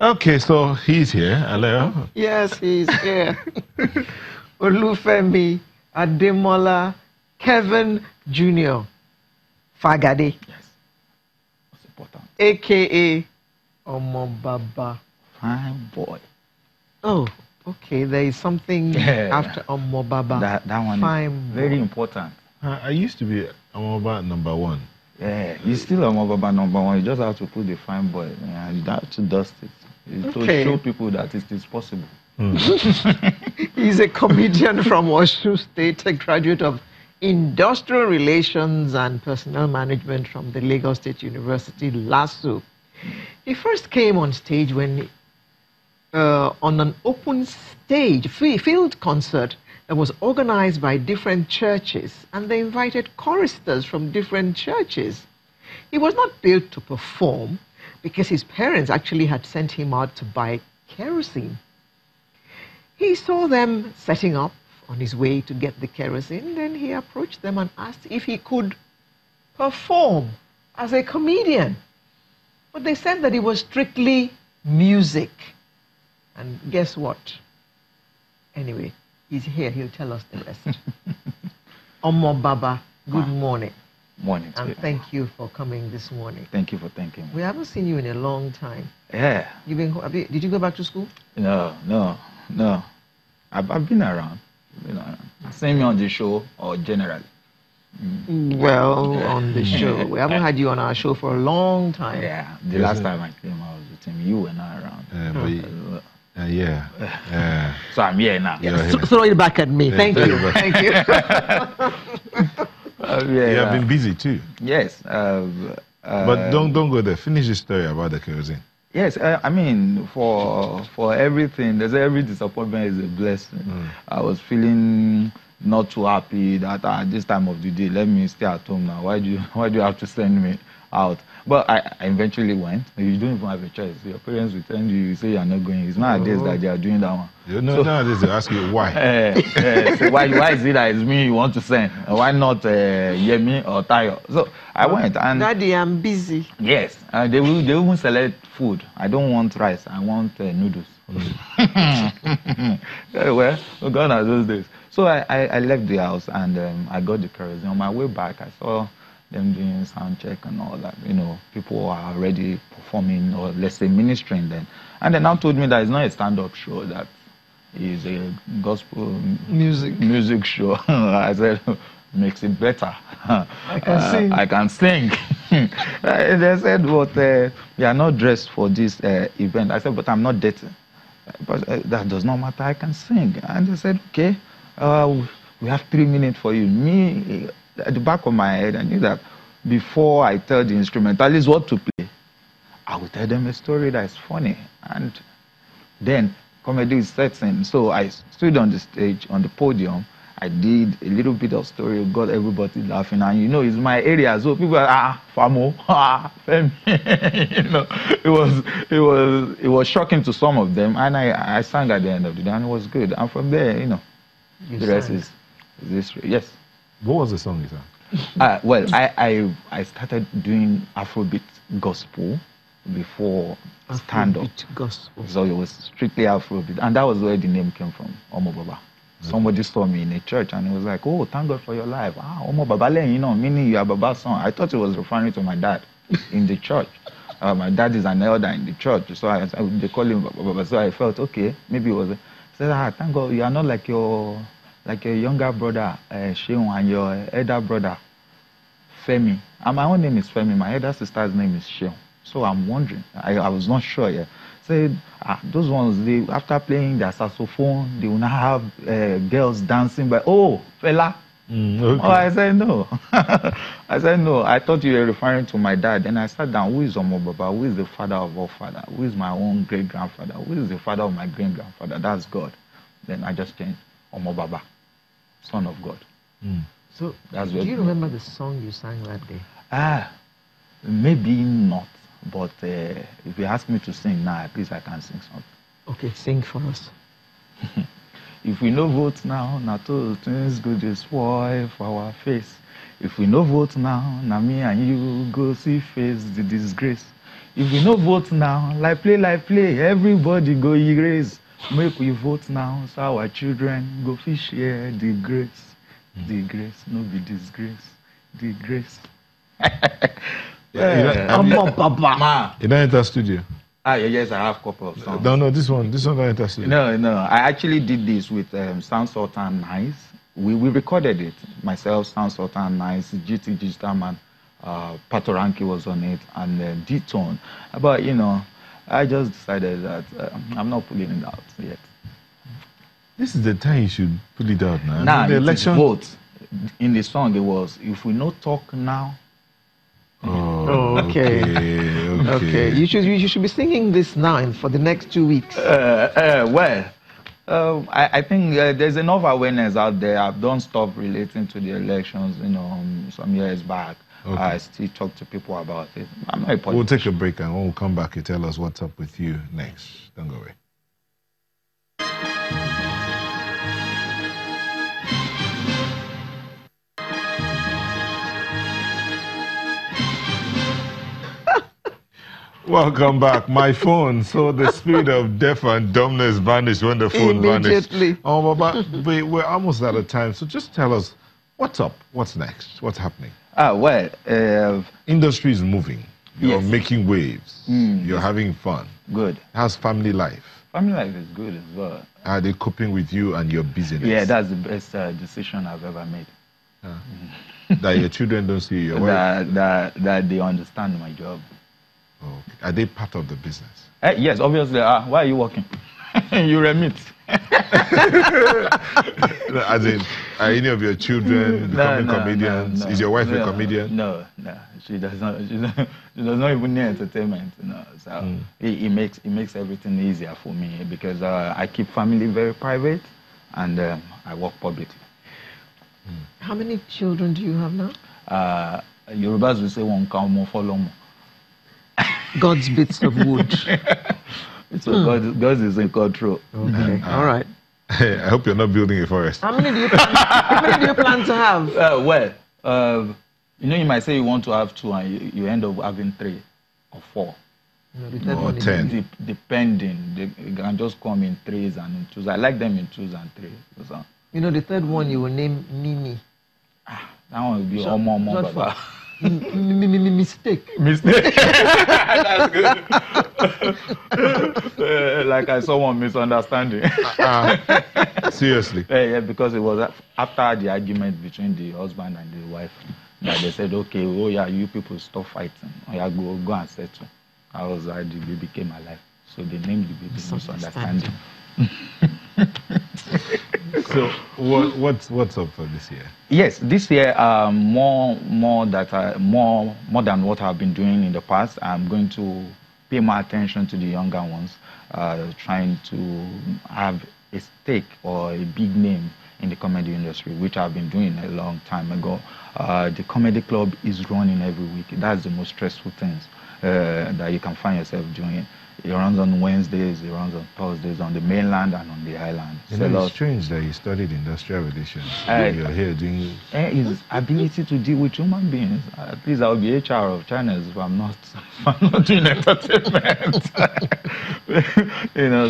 Okay, so he's here. Hello. Yes, he's here. Olufemi Ademola Kevin Jr. Fagade. Yes. That's important. AKA Omobaba. Fine boy. Oh, okay. There is something after Omobaba. That one Fine is very important. I used to be Omobaba #1. Yeah, you're still Omobaba #1. You just have to put the fine boy. And you have to dust it. To show people that it is possible. He's a comedian from Osun State, a graduate of Industrial Relations and Personnel Management from the Lagos State University, LASU. He first came on stage when on an open stage, field concert that was organized by different churches, and they invited choristers from different churches. He was not built to perform because his parents actually had sent him out to buy kerosene. He saw them setting up on his way to get the kerosene. Then he approached them and asked if he could perform as a comedian. But they said that it was strictly music. And guess what? Anyway, he's here. He'll tell us the rest. Omobaba, good morning. Morning. And thank you for coming this morning. Thank you for thanking me. We haven't seen you in a long time. Yeah. Did you go back to school? No. I've been around. Seen me on the show or generally? Well, on the show. We haven't had you on our show for a long time. Yeah. The last time I came, I was with him. You were not around. Yeah. So I'm here now. Yeah. Throw it back at me. Thank you. Thank you. You have been busy too. Yes. But don't go there. Finish the story about the kerosene. Yes, I mean, for everything, there's every disappointment is a blessing. I was feeling not too happy that at this time of the day, let me stay at home now. Why do you have to send me out? But I eventually went. You don't even have a choice. Your parents will tell you say you're not going. It's nowadays that they are doing that one. Nowadays they ask you why. So why is it that it's me you want to send? Why not Yemi or Tayo? So I went and Daddy, I'm busy. Yes, they will select food. I don't want rice. I want noodles. Well, gone are those days. So I left the house and I got the kerosene. On my way back, I saw them doing sound check and all that. People are already performing or let's say ministering then. And they now told me that it's not a stand-up show, that is a gospel music show. I said, makes it better. I can sing. I can sing. They said, but we are not dressed for this event. I said, but I'm not dirty. But that does not matter. I can sing. And they said, okay, we have 3 minutes for you. Me, at the back of my head, I knew that before I tell the instrumentalist what to play, I will tell them a story that is funny. And then comedy is setting. So I stood on the stage, on the podium. I did a little bit of story, got everybody laughing, and it's my area, so people are Famo, Femi. It was shocking to some of them, and I sang at the end of the day, and it was good. And from there, the rest is history. Yes. What was the song you sang? Well, I started doing Afrobeat gospel before stand-up. Gospel. So it was strictly Afrobeat, and that was where the name came from, Omobaba. Somebody saw me in a church and he was like, oh, thank God for your life. Omobaba, meaning you are Baba's son. I thought he was referring to my dad in the church. My dad is an elder in the church, so they call him Baba. So I felt, okay, maybe it was. I said, thank God you are not like your younger brother, Sheung, and your elder brother, Femi. And my own name is Femi. My elder sister's name is Sheung. So I'm wondering. I was not sure yet. Said those ones, after playing their saxophone, they will now have girls dancing by, fella. Okay. Oh, I said no. I said no. I thought you were referring to my dad. Then I sat down. Who is Omobaba? Who is the father of all father? Who is my own great grandfather? Who is the father of my great grandfather? That's God. Then I just changed Omobaba, Son of God. So do you remember the song you sang that day? Maybe not. But if you ask me to sing now, at least I can sing something. Okay, sing for us. If we no vote now, na two things go dey spoil for our face. If we no vote now, na me and you go see face the disgrace. If we no vote now, like play, everybody go erase. Make we vote now, so our children go fish share the grace. The grace, no be disgrace. The grace. Omobaba. You don't enter studio? Yes, I have a couple of songs. No, this one don't enter studio. No, I actually did this with Sound Sultan Nice. We recorded it. Myself, Sound Sultan Nice, GT Digital Man, Patoranki was on it, and D-Tone. But, I just decided that I'm not putting it out yet. This is the time you should put it out now. Now, the election vote. In the song, it was, if we not talk now. Oh, okay. You should be singing this now for the next 2 weeks. I think there's enough awareness out there. I've done stuff relating to the elections, some years back. Okay. I still talk to people about it. I'm not a politician. We'll take a break, and when we come back, you tell us what's up with you next. Don't go away. Welcome back. My phone. So the spirit of deaf and dumbness vanished when the phone vanished. But we're almost out of time. So just tell us, what's up? What's next? What's happening? Industry is moving. You're making waves. You're having fun. Good. How's family life? Family life is good as well. Are they coping with you and your business? Yeah, that's the best decision I've ever made. That your children don't see your wife? That they understand my job. Okay. Are they part of the business? Yes, obviously. Why are you working? You remit. As in, are any of your children becoming comedians? No, is your wife a comedian? No. She does not. She does not even need entertainment. So it makes everything easier for me because I keep family very private and I work publicly. How many children do you have now? Yorubas will say one count more follow more. God's bits of wood. So God is in control. Okay. All right. I hope you're not building a forest. How many do you plan to have? You might say you want to have 2 and you end up having 3 or 4. No, or 10. Depending. They can just come in 3s and in 2s. I like them in 2s and 3s. So. The third one you will name Mimi. That one will be Omobaba. Mistake. That's good. Like I saw one misunderstanding. Seriously? Yeah, because it was after the argument between the husband and the wife that they said, okay, you people stop fighting. Go and settle. I was like, the baby came alive. So they named the baby Misunderstanding. So what's up for this year? Yes, this year more than what I've been doing in the past. I'm going to pay more attention to the younger ones, trying to have a stake or a big name in the comedy industry, which I've been doing a long time ago. The comedy club is running every week. That's the most stressful things that you can find yourself doing. It runs on Wednesdays, it runs on Thursdays on the mainland and on the island. It's strange that you studied industrial relations. You're here doing... His ability to deal with human beings. At least I'll be HR of channels if I'm not doing entertainment.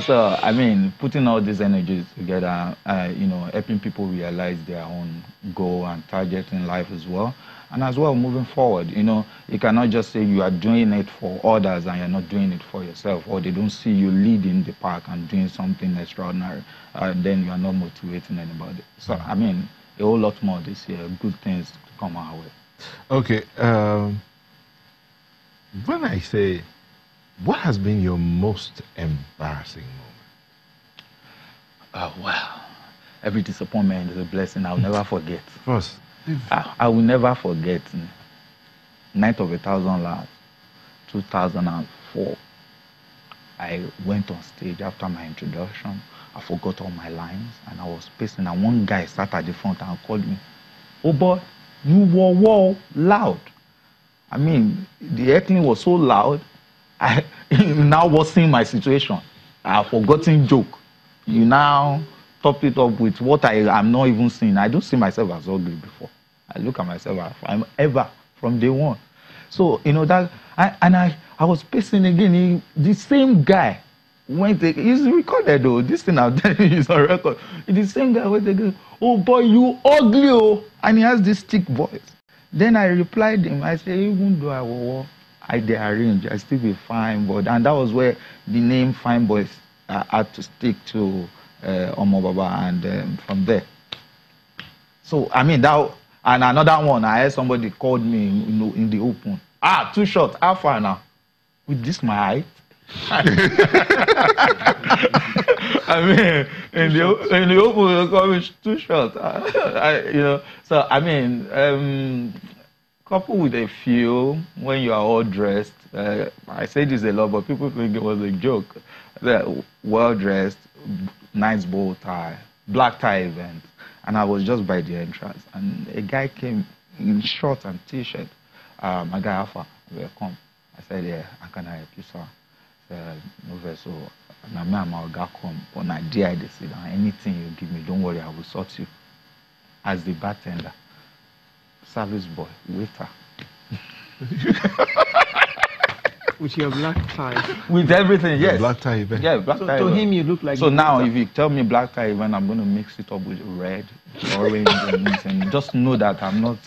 So, I mean, putting all these energies together, helping people realize their own goal and target in life as well. And as well, moving forward, you cannot just say you are doing it for others and you're not doing it for yourself, or they don't see you leading the pack and doing something extraordinary, then you are not motivating anybody. So, I mean, a whole lot more this year, good things to come our way. Okay. When I say, what has been your most embarrassing moment? Well, every disappointment is a blessing I'll never forget. First. I will never forget Night of 1,000 Laughs, 2004. I went on stage after my introduction. I forgot all my lines and I was pacing, and one guy sat at the front and called me, "Oh boy, you were loud." I mean, the heckling was so loud, I now was seeing my situation. I have forgotten joke. You now top it up with what I'm not even seeing. I don't see myself as ugly before. I look at myself as I'm ever from day one. So, that, and I was pacing again. The same guy went, it's recorded though. This thing I'm telling you is on record. The same guy went again, oh boy, you ugly, oh. And he has this thick voice. Then I replied him, I said, even though I did arrange, I still be fine, but, and that was where the name Fine Boys had to stick to Omobaba, and from there. So, I mean, that, and another one, I had somebody called me in the open. Ah, too short, how far now? With this my height? I mean, in the open, they call me too short. You know, so, I mean, coupled with a few, when you are all dressed, I say this a lot, but people think it was a joke. Well dressed, nice bow tie, black tie event, and I was just by the entrance, and a guy came in shorts and t-shirt. My guy Alpha, welcome. I said, yeah, how can I help you, sir? No, so I'm going come, but I dare they say that anything you give me, don't worry, I will sort you. As the bartender, service boy, waiter. With your black tie. With everything, yes. Black tie event. Yeah, black tie to event. him, you look like. So now, if you tell me black tie event, I'm going to mix it up with red, orange, and just know that I'm not.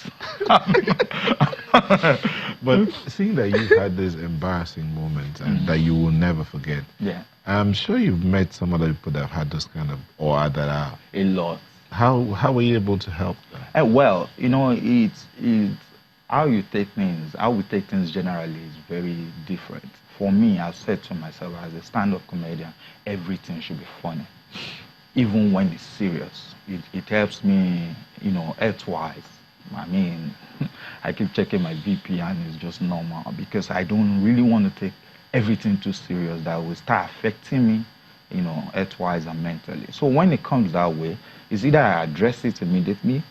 But seeing that you've had this embarrassing moment and that you will never forget, yeah, I'm sure you've met some other people that have had this kind of, or that are. A lot. How were you able to help them? Well, you know, it's how you take things, how we take things generally is very different. For me, I've said to myself, as a stand-up comedian, everything should be funny, even when it's serious. It helps me, you know, health-wise. I mean, I keep checking my BP and it's just normal because I don't really want to take everything too serious that will start affecting me, you know, health-wise and mentally. So when it comes that way, it's either I address it immediately,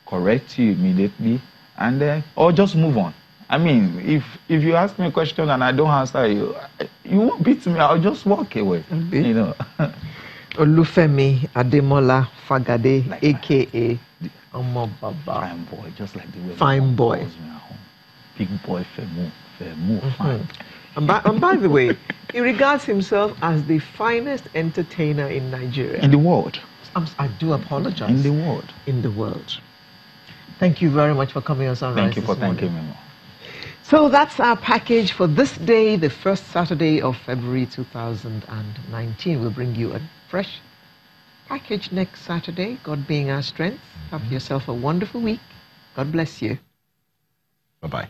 correct you immediately, and then, or just move on. I mean, if you ask me a question and I don't answer you, you won't beat me, I'll just walk away, you know. Olufemi Ademola Fagade, like a.k.a. Omobaba. Fine boy, just like the way Fine boy. Big boy, Femu, fine. And by the way, he regards himself as the finest entertainer in Nigeria. In the world. I do apologize. In the world. In the world. Thank you very much for coming on Sunrise. Thank you for thanking me. So that's our package for this day, the first Saturday of February 2019. We'll bring you a fresh package next Saturday. God being our strength. Have yourself a wonderful week. God bless you. Bye-bye.